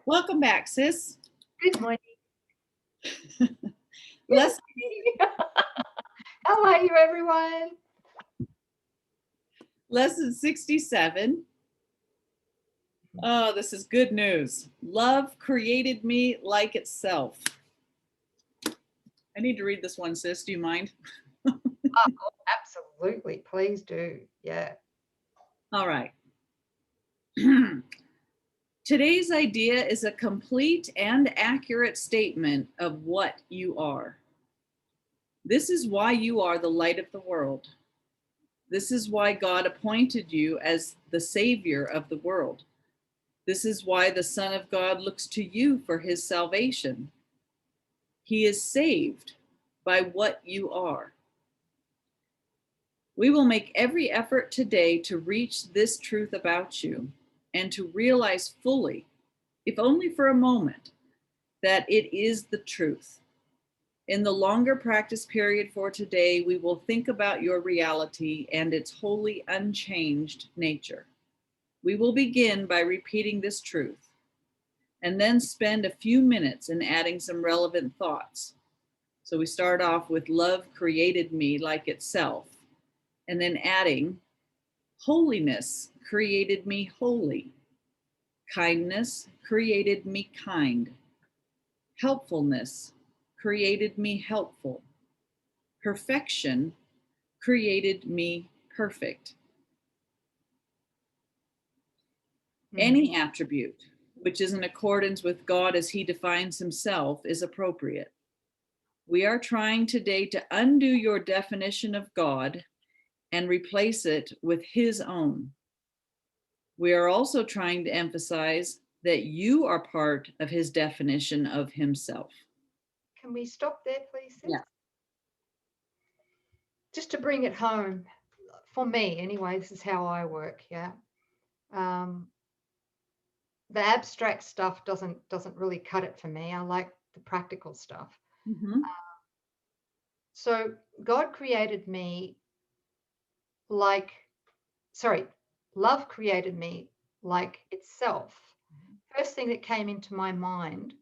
Welcome back, sis. Good morning. Lesson, How are you, everyone? lesson 67. Oh, this is good news. Love created me like itself. I need to read this one, sis. Do you mind? Oh, absolutely. Please do. Yeah. All right. Today's idea is a complete and accurate statement of what you are. This is why you are the light of the world. This is why God appointed you as the Savior of the world. This is why the Son of God looks to you for his salvation. He is saved by what you are. We will make every effort today to reach this truth about you and to realize fully, if only for a moment, that it is the truth. In the longer practice period for today, we will think about your reality and its wholly unchanged nature. We will begin by repeating this truth and then spend a few minutes in adding some relevant thoughts. So we start off with love created me like itself, and then adding holiness created me holy, kindness created me kind, helpfulness created me helpful, perfection created me perfect. Any attribute which is in accordance with God as he defines himself is appropriate. We are trying today to undo your definition of God and replace it with his own. We are also trying to emphasize that you are part of his definition of himself. Can we stop there, please? Sis? Yeah. Just to bring it home, for me anyway, this is how I work. Yeah. The abstract stuff doesn't really cut it for me. I like the practical stuff. Mm-hmm. So God created me love created me like itself. First thing that came into my mind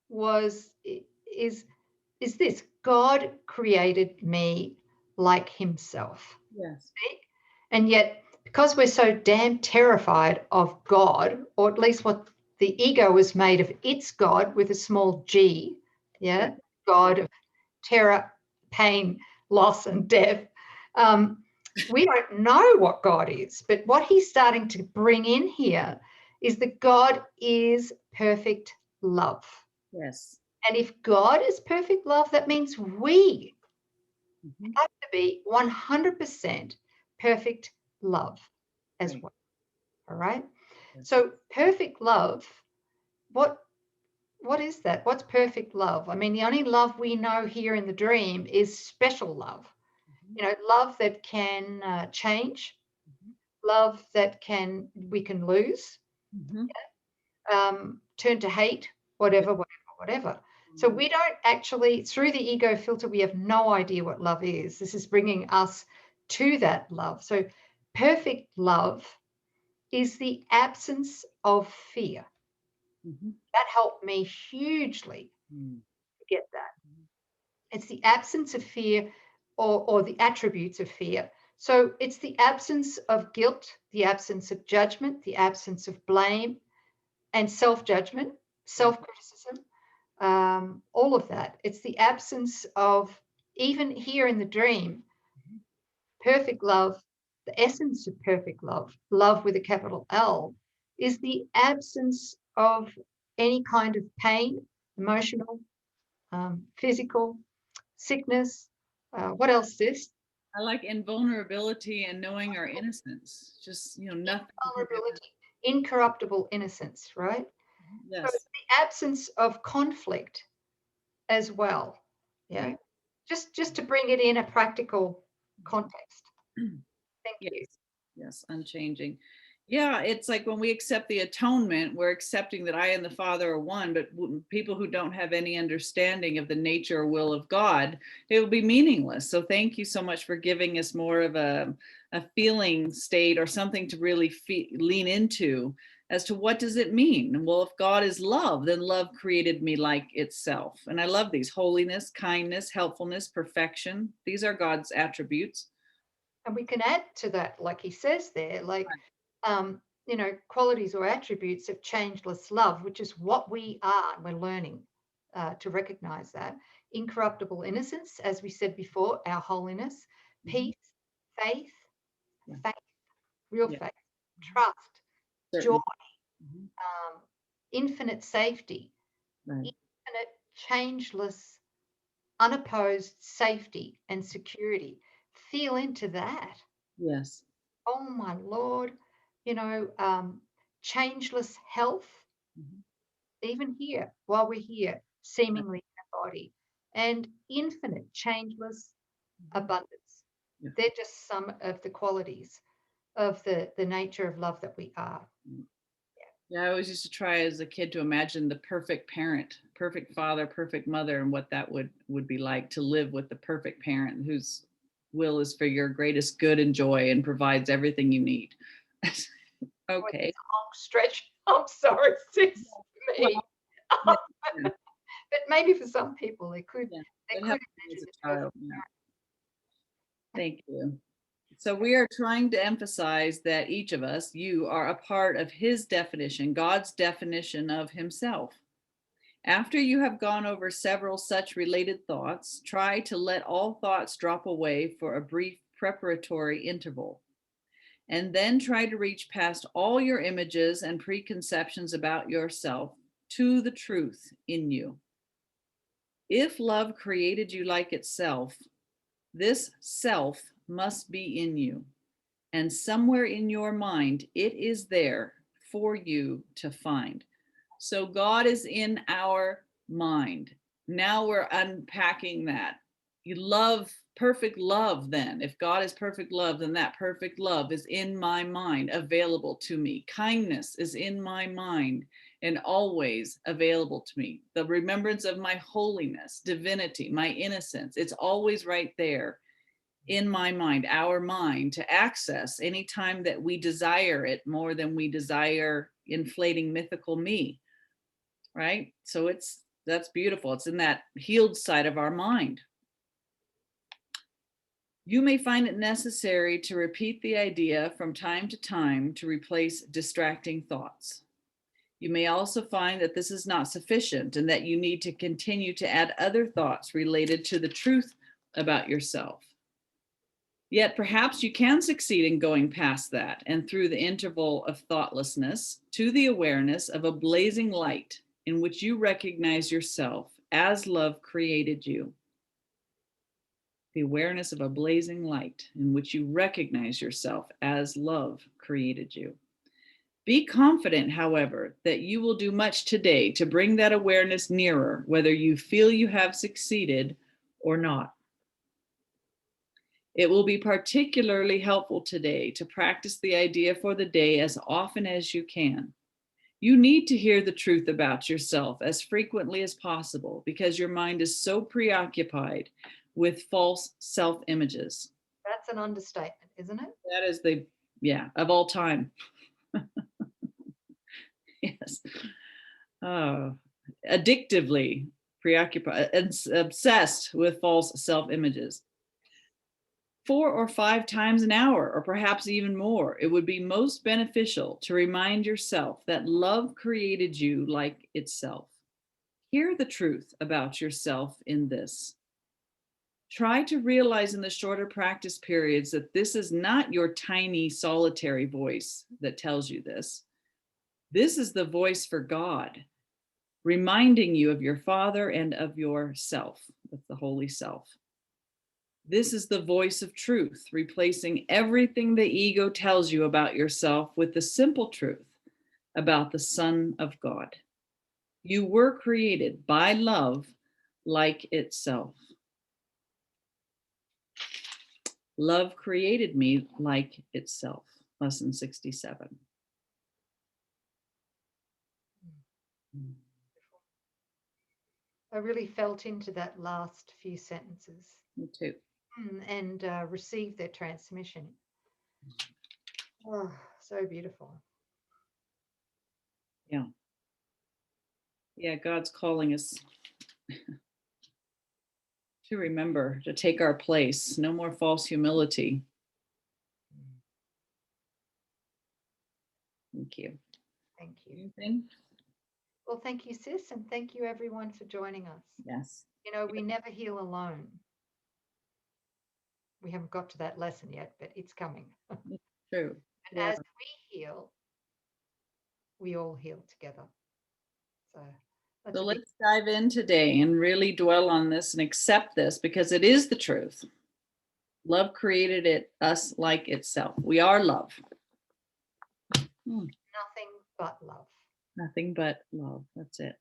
is this: God created me like himself. Yes. And yet, because we're so damn terrified of God, or at least what the ego is made of, its God with a small g, yeah, God of terror, pain, loss, and death. We don't know what God is, but what he's starting to bring in here is that God is perfect love. Yes. And if God is perfect love, that means we have to be 100% perfect love as well. All right. Yes. So perfect love, what is that? What's perfect love? I mean, the only love we know here in the dream is special love. You know, love that can change, love that we can lose, turn to hate, whatever. So we don't actually, through the ego filter, we have no idea what love is. This is bringing us to that love. So perfect love is the absence of fear. That helped me hugely to get that. It's the absence of fear or the attributes of fear. So it's the absence of guilt, the absence of judgment, the absence of blame and self-judgment, self-criticism, all of that. It's the absence of, even here in the dream, perfect love, the essence of perfect love, love with a capital L, is the absence of any kind of pain, emotional, physical, sickness. What else, sis? I like invulnerability and knowing our innocence. Just, nothing. Vulnerability, incorruptible innocence, right? Yes. So it's the absence of conflict as well. Yeah. Right. Just to bring it in a practical context. Thank you. Yes, unchanging. Yeah, it's like when we accept the atonement, we're accepting that I and the Father are one, but people who don't have any understanding of the nature or will of God, it will be meaningless. So thank you so much for giving us more of a feeling state or something to really lean into as to what does it mean? Well, if God is love, then love created me like itself. And I love these: holiness, kindness, helpfulness, perfection. These are God's attributes. And we can add to that, like he says there, like, qualities or attributes of changeless love, which is what we are. We're learning to recognize that. Incorruptible innocence, as we said before, our holiness, peace, faith, Yeah. faith, real Yeah. faith, trust, joy, Certain. infinite safety, Right. infinite, changeless, unopposed safety and security. Feel into that. Yes. Oh my Lord, changeless health, even here, while we're here, seemingly in our body, and infinite, changeless abundance. Yeah. They're just some of the qualities of the nature of love that we are. Yeah, I always used to try as a kid to imagine the perfect parent, perfect father, perfect mother, and what that would be like to live with the perfect parent whose will is for your greatest good and joy and provides everything you need. Boy, Okay. it's a long stretch. I'm sorry, sis. Well, Me. yeah, yeah, But maybe for some people, they could yeah. they It could helped me as imagine the a child. perfect. Yeah. Thank you. So we are trying to emphasize that each of us, you are a part of his definition, God's definition of himself. After you have gone over several such related thoughts, try to let all thoughts drop away for a brief preparatory interval. And then try to reach past all your images and preconceptions about yourself to the truth in you. If love created you like itself, this self must be in you. And somewhere in your mind, it is there for you to find. So God is in our mind. Now we're unpacking that. You love, perfect love, then. If God is perfect love, then that perfect love is in my mind, available to me. Kindness is in my mind and always available to me. The remembrance of my holiness, divinity, my innocence, it's always right there in my mind, our mind, to access anytime that we desire it more than we desire inflating mythical me, right? So that's beautiful. It's in that healed side of our mind. You may find it necessary to repeat the idea from time to time to replace distracting thoughts. You may also find that this is not sufficient and that you need to continue to add other thoughts related to the truth about yourself. Yet perhaps you can succeed in going past that and through the interval of thoughtlessness to the awareness of a blazing light in which you recognize yourself as love created you. The awareness of a blazing light in which you recognize yourself as love created you. Be confident, however, that you will do much today to bring that awareness nearer, whether you feel you have succeeded or not. It will be particularly helpful today to practice the idea for the day as often as you can. You need to hear the truth about yourself as frequently as possible because your mind is so preoccupied with false self-images. That's an understatement, isn't it? That is of all time. Yes. Addictively preoccupied and obsessed with false self-images. 4 or 5 times an hour, or perhaps even more, it would be most beneficial to remind yourself that love created you like itself. Hear the truth about yourself in this. Try to realize in the shorter practice periods that this is not your tiny solitary voice that tells you this. This is the voice for God, reminding you of your Father and of yourself, with the Holy Self. This is the voice of truth, replacing everything the ego tells you about yourself with the simple truth about the Son of God. You were created by love like itself. Love created me like itself. Lesson 67. I really felt into that last few sentences Me too. and received their transmission. Oh, so beautiful. Yeah. Yeah, God's calling us to remember to take our place. No more false humility. Thank you. Thank you. Anything? Well, thank you, sis, and thank you everyone for joining us. Yes. You know, we never heal alone. We haven't got to that lesson yet, but it's coming. True. And Yeah. as we heal, we all heal together. So that's So a big let's dive in today and really dwell on this and accept this because it is the truth. Love created us like itself. We are love. nothing but love. Nothing but love. That's it.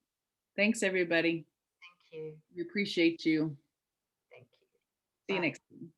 Thanks, everybody. Thank you. We appreciate you. Thank you. See you Bye. next time.